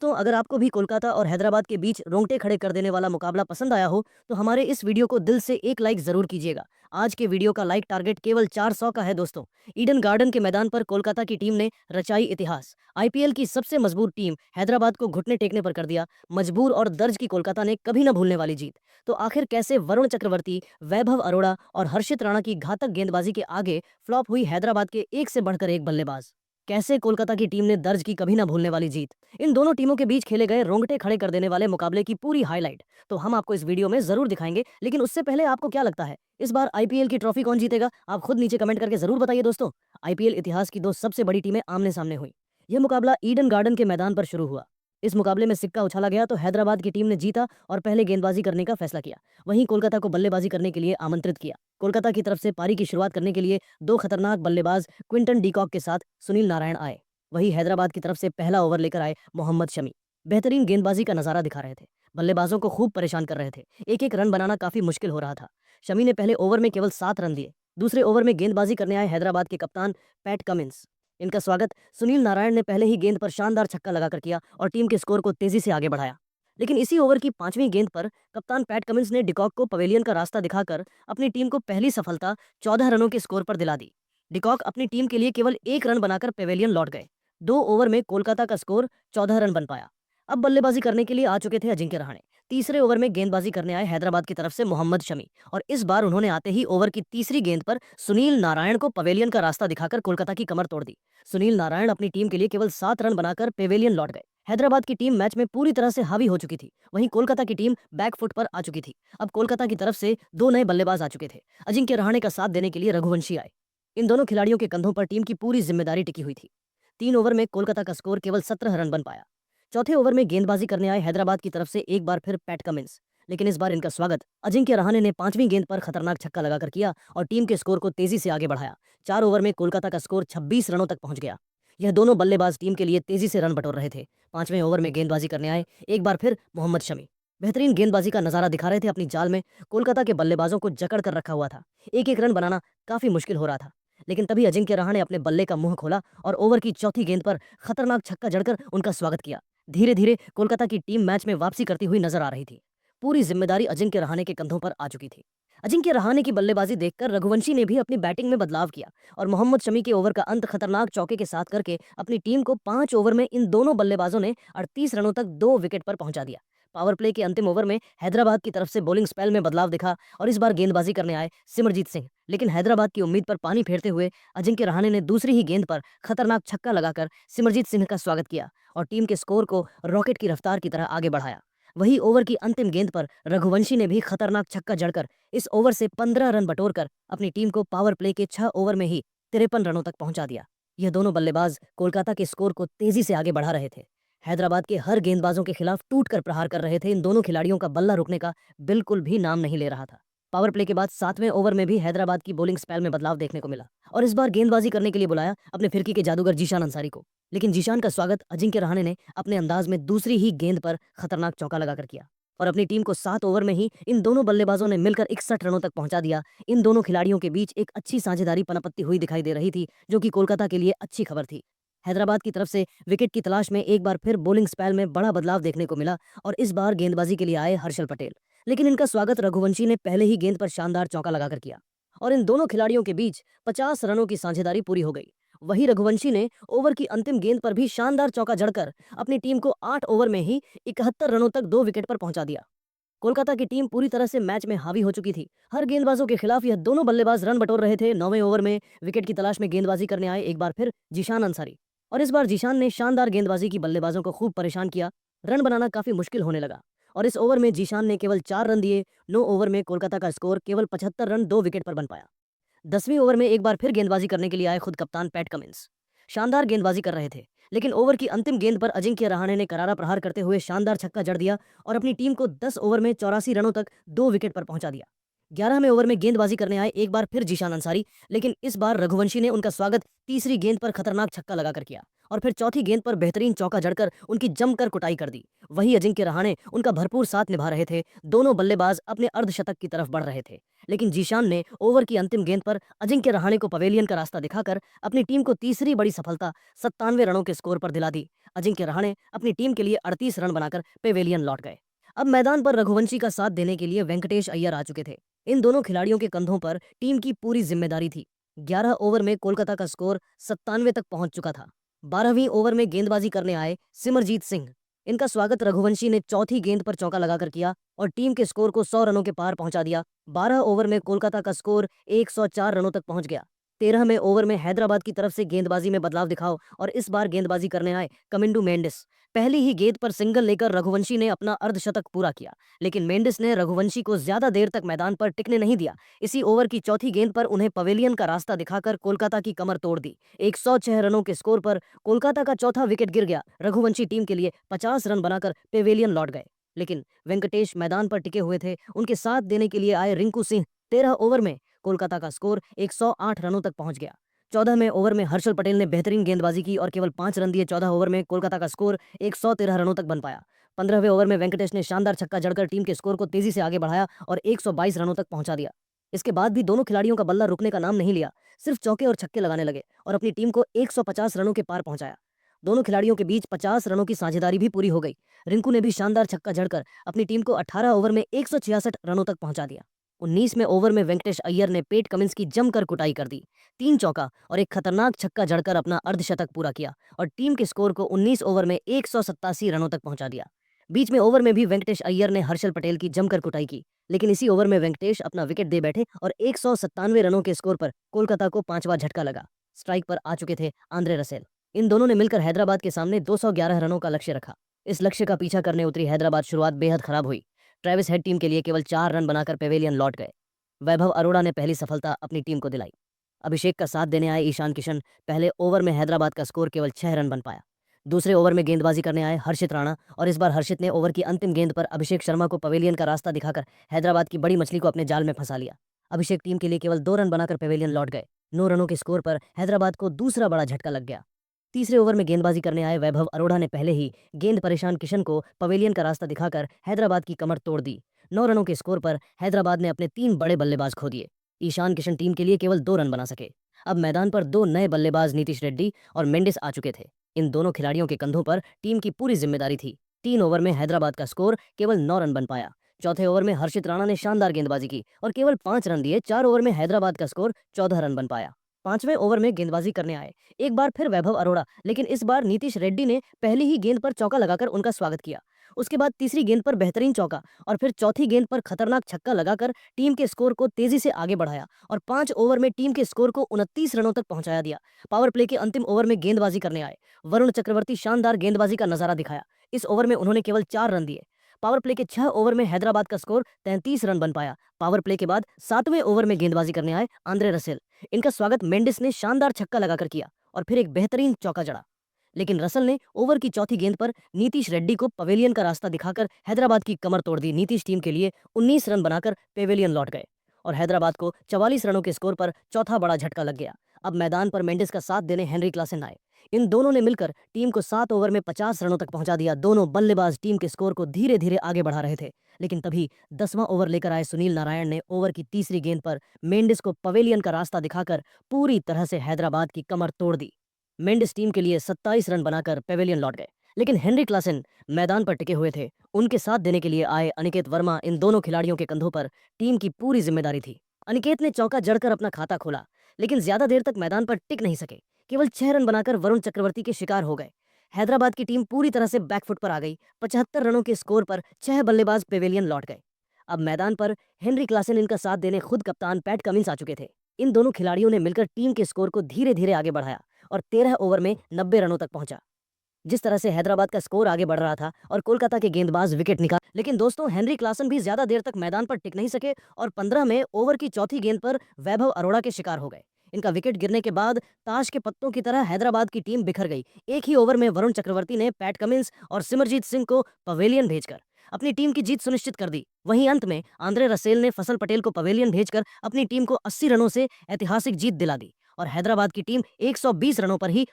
तो अगर आपको भी कोलकाता और हैदराबाद के बीच रोंगटे खड़े कर देने वाला मुकाबला पसंद आया हो तो हमारे इस वीडियो को दिल से एक लाइक जरूर कीजिएगा। आज के वीडियो का लाइक टारगेट केवल 400 का है दोस्तों। ईडन गार्डन के मैदान पर कोलकाता की टीम ने रचाई इतिहास। आईपीएल की सबसे मजबूत टीम हैदराबाद को घुटने टेकने पर कर दिया मजबूर, और दर्ज की कोलकाता ने कभी न भूलने वाली जीत। तो आखिर कैसे वरुण चक्रवर्ती, वैभव अरोड़ा और हर्षित राणा की घातक गेंदबाजी के आगे फ्लॉप हुई हैदराबाद के एक से बढ़कर एक बल्लेबाज। कैसे कोलकाता की टीम ने दर्ज की कभी ना भूलने वाली जीत। इन दोनों टीमों के बीच खेले गए रोंगटे खड़े कर देने वाले मुकाबले की पूरी हाईलाइट तो हम आपको इस वीडियो में जरूर दिखाएंगे। लेकिन उससे पहले आपको क्या लगता है, इस बार आईपीएल की ट्रॉफी कौन जीतेगा? आप खुद नीचे कमेंट करके जरूर बताइए दोस्तों। आईपीएल इतिहास की दो सबसे बड़ी टीमें आमने सामने हुई। यह मुकाबला ईडन गार्डन के मैदान पर शुरू हुआ। इस मुकाबले में सिक्का उछाला गया तो हैदराबाद की टीम ने जीता और पहले गेंदबाजी करने का फैसला किया। वहीं कोलकाता को बल्लेबाजी करने के लिए आमंत्रित किया। कोलकाता की तरफ से पारी की शुरुआत करने के लिए दो खतरनाक बल्लेबाज क्विंटन डीकॉक के साथ सुनील नारायण आए। वहीं हैदराबाद की तरफ से पहला ओवर लेकर आए मोहम्मद शमी। बेहतरीन गेंदबाजी का नजारा दिखा रहे थे, बल्लेबाजों को खूब परेशान कर रहे थे। एक एक रन बनाना काफी मुश्किल हो रहा था। शमी ने पहले ओवर में केवल 7 रन दिए। दूसरे ओवर में गेंदबाजी करने आए हैदराबाद के कप्तान पैट कमिंस। इनका स्वागत सुनील नारायण ने पहले ही गेंद पर शानदार छक्का लगाकर किया और टीम के स्कोर को तेजी से आगे बढ़ाया। लेकिन इसी ओवर की 5वीं गेंद पर कप्तान पैट कमिंस ने डिकॉक को पवेलियन का रास्ता दिखाकर अपनी टीम को पहली सफलता 14 रनों के स्कोर पर दिला दी। डिकॉक अपनी टीम के लिए केवल 1 रन बनाकर पवेलियन लौट गए। 2 ओवर में कोलकाता का स्कोर 14 रन बन पाया। अब बल्लेबाजी करने के लिए आ चुके थे अजिंक्य रहाणे। तीसरे ओवर में गेंदबाजी करने आए हैदराबाद की तरफ से मोहम्मद शमी, और इस बार उन्होंने आते ही ओवर की तीसरी गेंद पर सुनील नारायण को पवेलियन का रास्ता दिखाकर कोलकाता की कमर तोड़ दी। सुनील नारायण अपनी टीम के लिए केवल 7 रन बनाकर पेवेलियन लौट गए। हैदराबाद की टीम मैच में पूरी तरह से हावी हो चुकी थी। वहीं कोलकाता की टीम बैकफुट पर आ चुकी थी। अब कोलकाता की तरफ से दो नए बल्लेबाज आ चुके थे। अजिंक्य रहाणे का साथ देने के लिए रघुवंशी आए। इन दोनों खिलाड़ियों के कंधों पर टीम की पूरी जिम्मेदारी टिकी हुई थी। 3 ओवर में कोलकाता का स्कोर केवल 17 रन बन पाया। चौथे ओवर में गेंदबाजी करने आए हैदराबाद की तरफ से एक बार फिर पैट कमिंस। लेकिन इस बार इनका स्वागत अजिंक्य रहाणे ने 5वीं गेंद पर खतरनाक छक्का लगाकर किया और टीम के स्कोर को तेजी से आगे बढ़ाया। 4 ओवर में कोलकाता का स्कोर 26 रनों तक पहुंच गया। यह दोनों बल्लेबाज टीम के लिए तेजी से रन बटोर रहे थे। 5वें ओवर में गेंदबाजी करने आए एक बार फिर मोहम्मद शमी। बेहतरीन गेंदबाजी का नजारा दिखा रहे थे अपनी जाल में। कोलकाता के बल्लेबाजों को जकड़ कर रखा हुआ था। एक एक रन बनाना काफी मुश्किल हो रहा था। लेकिन तभी अजिंक्य रहाणे ने अपने बल्ले का मुंह खोला और ओवर की चौथी गेंद पर खतरनाक छक्का जड़कर उनका स्वागत किया। धीरे धीरे कोलकाता की टीम मैच में वापसी करती हुई नजर आ रही थी। पूरी जिम्मेदारी अजिंक्य रहाणे के कंधों पर आ चुकी थी। अजिंक्य रहाणे की बल्लेबाजी देखकर रघुवंशी ने भी अपनी बैटिंग में बदलाव किया और मोहम्मद शमी के ओवर का अंत खतरनाक चौके के साथ करके अपनी टीम को 5 ओवर में इन दोनों बल्लेबाजों ने 38 रनों तक 2 विकेट पर पहुंचा दिया। पावर प्ले के अंतिम ओवर में हैदराबाद की तरफ से बॉलिंग स्पेल में बदलाव दिखा और इस बार गेंदबाजी करने आए सिमरजीत सिंह। लेकिन हैदराबाद की उम्मीद पर पानी फेरते हुए अजिंक्य रहाणे ने दूसरी ही गेंद पर खतरनाक छक्का लगाकर सिमरजीत सिंह का स्वागत किया और टीम के स्कोर को रॉकेट की रफ्तार की तरह आगे बढ़ाया। वही ओवर की अंतिम गेंद पर रघुवंशी ने भी खतरनाक छक्का जड़कर इस ओवर से 15 रन बटोरकर अपनी टीम को पावर प्ले के 6 ओवर में ही 53 रनों तक पहुंचा दिया। यह दोनों बल्लेबाज कोलकाता के स्कोर को तेजी से आगे बढ़ा रहे थे। हैदराबाद के हर गेंदबाजों के खिलाफ टूटकर प्रहार कर रहे थे। इन दोनों खिलाड़ियों का बल्ला रुकने का बिल्कुल भी नाम नहीं ले रहा था। पावर प्ले के बाद 7वें ओवर में भी हैदराबाद की बॉलिंग स्पेल में बदलाव देखने को मिला और इस बार गेंदबाजी करने के लिए बुलाया अपने फिरकी के जादूगर जीशान अंसारी को। लेकिन जीशान का स्वागत अजिंक्य रहाणे ने अपने अंदाज में दूसरी ही गेंद पर खतरनाक चौका लगाकर किया और अपनी टीम को 7 ओवर में ही इन दोनों बल्लेबाजों ने मिलकर 61 रनों तक पहुंचा दिया। इन दोनों खिलाड़ियों के बीच एक अच्छी साझेदारी पनपती हुई दिखाई दे रही थी, जो कि कोलकाता के लिए अच्छी खबर थी। हैदराबाद की तरफ से विकेट की तलाश में एक बार फिर बॉलिंग स्पेल में बड़ा बदलाव देखने को मिला और इस बार गेंदबाजी के लिए आए हर्षल पटेल। लेकिन इनका स्वागत रघुवंशी ने पहले ही गेंद पर शानदार चौका लगाकर किया और इन दोनों खिलाड़ियों के बीच 50 रनों की साझेदारी पूरी हो गई। वही रघुवंशी ने ओवर की अंतिम गेंद पर भी शानदार चौका जड़कर अपनी टीम को 8 ओवर में ही 71 रनों तक 2 विकेट पर पहुंचा दिया। कोलकाता की टीम पूरी तरह से मैच में हावी हो चुकी थी। हर गेंदबाजों के खिलाफ यह दोनों बल्लेबाज रन बटोर रहे थे। 9वें ओवर में विकेट की तलाश में गेंदबाजी करने आए एक बार फिर जीशान अंसारी और इस बार जीशान ने शानदार गेंदबाजी की बल्लेबाजों को खूब परेशान किया। रन बनाना काफी मुश्किल होने लगा और इस ओवर में जीशान ने केवल 4 रन दिए। 9 ओवर में कोलकाता का स्कोर केवल 75 रन 2 विकेट पर बन पाया। 10वीं ओवर में एक बार फिर गेंदबाजी करने के लिए आए खुद कप्तान पैट कमिंस। शानदार गेंदबाजी कर रहे थे, लेकिन ओवर की अंतिम गेंद पर अजिंक्य रहाणे ने करारा प्रहार करते हुए शानदार छक्का जड़ दिया और अपनी टीम को 10 ओवर में 84 रनों तक 2 विकेट पर पहुंचा दिया। 11वें ओवर में गेंदबाजी करने आए एक बार फिर जीशान अंसारी, लेकिन इस बार रघुवंशी ने उनका स्वागत तीसरी गेंद पर खतरनाक छक्का लगाकर किया और फिर चौथी गेंद पर बेहतरीन चौका जड़कर उनकी जमकर कुटाई कर दी। वही अजिंक्य रहाणे उनका भरपूर साथ निभा रहे थे। दोनों बल्लेबाज अपने अर्धशतक की तरफ बढ़ रहे थे, लेकिन जीशान ने ओवर की अंतिम गेंद पर अजिंक्य रहाणे को पवेलियन का रास्ता दिखाकर अपनी टीम को तीसरी बड़ी सफलता 97 रनों के स्कोर पर दिला दी। अजिंक्य रहाणे अपनी टीम के लिए 38 रन बनाकर पेवेलियन लौट गए। अब मैदान पर रघुवंशी का साथ देने के लिए वेंकटेश अय्यर आ चुके थे। इन दोनों खिलाड़ियों के कंधों पर टीम की पूरी जिम्मेदारी थी। 11 ओवर में कोलकाता का स्कोर 97 तक पहुंच चुका था। 12वीं ओवर में गेंदबाजी करने आए सिमरजीत सिंह। इनका स्वागत रघुवंशी ने चौथी गेंद पर चौका लगाकर किया और टीम के स्कोर को 100 रनों के पार पहुंचा दिया। 12 ओवर में कोलकाता का स्कोर 104 रनों तक पहुंच गया। 13वें ओवर में हैदराबाद की तरफ से गेंदबाजी में बदलाव दिखाओ और इस बार गेंदबाजी करने आए कमिंडू मेंडिस। पहली ही गेंद पर सिंगल लेकर रघुवंशी ने अपना अर्धशतक पूरा किया, लेकिन मेंडिस ने रघुवंशी को ज्यादा देर तक मैदान पर टिकने नहीं दिया। इसी ओवर की चौथी गेंद पर उन्हें पवेलियन का रास्ता दिखाकर कोलकाता की कमर तोड़ दी। 106 रनों के स्कोर पर कोलकाता का चौथा विकेट गिर गया। रघुवंशी टीम के लिए 50 रन बनाकर पेवेलियन लौट गए, लेकिन वेंकटेश मैदान पर टिके हुए थे। उनके साथ देने के लिए आए रिंकू सिंह। 13 ओवर में कोलकाता का स्कोर 108 रनों तक पहुंच गया। 14वें ओवर में हर्षल पटेल ने बेहतरीन गेंदबाजी की और केवल 5 रन दिए। 14 ओवर में कोलकाता का स्कोर 113 रनों तक बन पाया। 15वें ओवर में वेंकटेश ने शानदार छक्का जड़कर टीम के स्कोर को तेजी से आगे बढ़ाया और 122 रनों तक पहुंचा दिया। इसके बाद भी दोनों खिलाड़ियों का बल्ला रुकने का नाम नहीं लिया, सिर्फ चौके और छक्के लगाने लगे और अपनी टीम को 150 रनों के पार पहुंचाया। दोनों खिलाड़ियों के बीच 50 रनों की साझेदारी भी पूरी हो गई। रिंकू ने भी शानदार छक्का जड़कर अपनी टीम को 18 ओवर में 166 रनों तक पहुंचा दिया। 19वें ओवर में वेंकटेश अय्यर ने पेट कमिंस की जमकर कुटाई कर दी। 3 चौका और एक खतरनाक छक्का जड़कर अपना अर्धशतक पूरा किया और टीम के स्कोर को 19 ओवर में 187 रनों तक पहुंचा दिया। बीच में ओवर में भी वेंकटेश अय्यर ने हर्षल पटेल की जमकर कुटाई की, लेकिन इसी ओवर में वेंकटेश अपना विकेट दे बैठे और 197 रनों के स्कोर पर कोलकाता को 5वां झटका लगा। स्ट्राइक पर आ चुके थे आंद्रे रसेल। इन दोनों ने मिलकर हैदराबाद के सामने 211 रनों का लक्ष्य रखा। इस लक्ष्य का पीछा करने उतरी हैदराबाद शुरुआत बेहद खराब हुई। ट्रेविस हेड टीम के लिए केवल 4 रन बनाकर पेवेलियन लौट गए। वैभव अरोड़ा ने पहली सफलता अपनी टीम को दिलाई। अभिषेक का साथ देने आए ईशान किशन। पहले ओवर में हैदराबाद का स्कोर केवल 6 रन बन पाया। दूसरे ओवर में गेंदबाजी करने आए हर्षित राणा और इस बार हर्षित ने ओवर की अंतिम गेंद पर अभिषेक शर्मा को पवेलियन का रास्ता दिखाकर हैदराबाद की बड़ी मछली को अपने जाल में फंसा लिया। अभिषेक टीम के लिए केवल 2 रन बनाकर पवेलियन लौट गए। 9 रनों के स्कोर पर हैदराबाद को दूसरा बड़ा झटका लग गया। तीसरे ओवर में गेंदबाजी करने आए वैभव अरोड़ा ने पहले ही गेंद परेशान किशन को पवेलियन का रास्ता दिखाकर हैदराबाद की कमर तोड़ दी। 9 रनों के स्कोर पर हैदराबाद ने अपने 3 बड़े बल्लेबाज खो दिए। ईशान किशन टीम के लिए केवल 2 रन बना सके। अब मैदान पर 2 नए बल्लेबाज नीतीश रेड्डी और मेंडिस आ चुके थे। इन दोनों खिलाड़ियों के कंधों पर टीम की पूरी जिम्मेदारी थी। 3 ओवर में हैदराबाद का स्कोर केवल 9 रन बन पाया। चौथे ओवर में हर्षित राणा ने शानदार गेंदबाजी की और केवल 5 रन दिए। 4 ओवर में हैदराबाद का स्कोर 14 रन बन पाया। 5वें ओवर में गेंदबाजी करने आए एक बार फिर वैभव अरोड़ा, लेकिन इस बार नीतीश रेड्डी ने पहली ही गेंद पर चौका लगाकर उनका स्वागत किया। उसके बाद तीसरी गेंद पर बेहतरीन चौका और फिर चौथी गेंद पर खतरनाक छक्का लगाकर टीम के स्कोर को तेजी से आगे बढ़ाया और 5 ओवर में टीम के स्कोर को 29 रनों तक पहुंचाया दिया। पावर प्ले के अंतिम ओवर में गेंदबाजी करने आए वरुण चक्रवर्ती शानदार गेंदबाजी का नजारा दिखाया। इस ओवर में उन्होंने केवल 4 रन दिए। पावर प्ले के 6 ओवर में हैदराबाद का स्कोर 33 रन बन पाया। पावर प्ले के बाद 7वें ओवर में गेंदबाजी करने आए आंद्रे रसेल। इनका स्वागत मेंडिस ने शानदार छक्का लगाकर किया और फिर एक बेहतरीन चौका जड़ा, लेकिन रसल ने ओवर की चौथी गेंद पर नीतीश रेड्डी को पवेलियन का रास्ता दिखाकर हैदराबाद की कमर तोड़ दी। नीतीश टीम के लिए 19 रन बनाकर पेवेलियन लौट गए और हैदराबाद को 44 रनों के स्कोर पर चौथा बड़ा झटका लग गया। अब मैदान पर मेंडिस का साथ देने हेनरी क्लासेन आए। इन दोनों ने मिलकर टीम को 7 ओवर में 50 रनों तक पहुंचा दिया। दोनों बल्लेबाज टीम के स्कोर को धीरे धीरे आगे बढ़ा रहे थे, लेकिन तभी 10वां ओवर लेकर आए सुनील नारायण ने ओवर की तीसरी गेंद पर मेंडिस को पवेलियन का रास्ता दिखाकर पूरी तरह से हैदराबाद की कमर तोड़ दी। मेंडिस टीम के लिए 27 रन बनाकर पेवेलियन लौट गए, लेकिन हेनरी क्लासेन मैदान पर टिके हुए थे। उनके साथ देने के लिए आए अनिकेत वर्मा। इन दोनों खिलाड़ियों के कंधों पर टीम की पूरी जिम्मेदारी थी। अनिकेत ने चौका जड़कर अपना खाता खोला, लेकिन ज्यादा देर तक मैदान पर टिक नहीं सके। केवल 6 रन बनाकर वरुण चक्रवर्ती के शिकार हो गए। हैदराबाद की टीम पूरी तरह से बैकफुट पर आ गई। 75 रनों के स्कोर पर 6 बल्लेबाज पेवेलियन लौट गए। अब मैदान पर हेनरी क्लासेन इनका साथ देने खुद कप्तान पैट कमिंस आ चुके थे। इन दोनों खिलाड़ियों ने मिलकर टीम के स्कोर को धीरे धीरे आगे बढ़ाया और 13 ओवर में 90 रनों तक पहुंचा। जिस तरह से हैदराबाद का स्कोर आगे बढ़ रहा था और कोलकाता के गेंदबाज विकेट निकाल, लेकिन दोस्तों हेनरी क्लासन भी ज्यादा देर तक मैदान पर टिक नहीं सके और 15 में ओवर की चौथी गेंद पर वैभव अरोड़ा के शिकार हो गए। इनका विकेट गिरने के बाद ताश के पत्तों की तरह हैदराबाद की टीम बिखर गई। एक ही ओवर में वरुण चक्रवर्ती ने पैट कमिंस और सिमरजीत सिंह को पवेलियन भेजकर अपनी टीम की जीत सुनिश्चित कर दी। वहीं अंत में आंद्रे रसेल ने फसल पटेल को पवेलियन भेजकर अपनी टीम को 80 रनों से ऐतिहासिक जीत दिला दी और हैदराबाद की टीम 120 रनों पर ही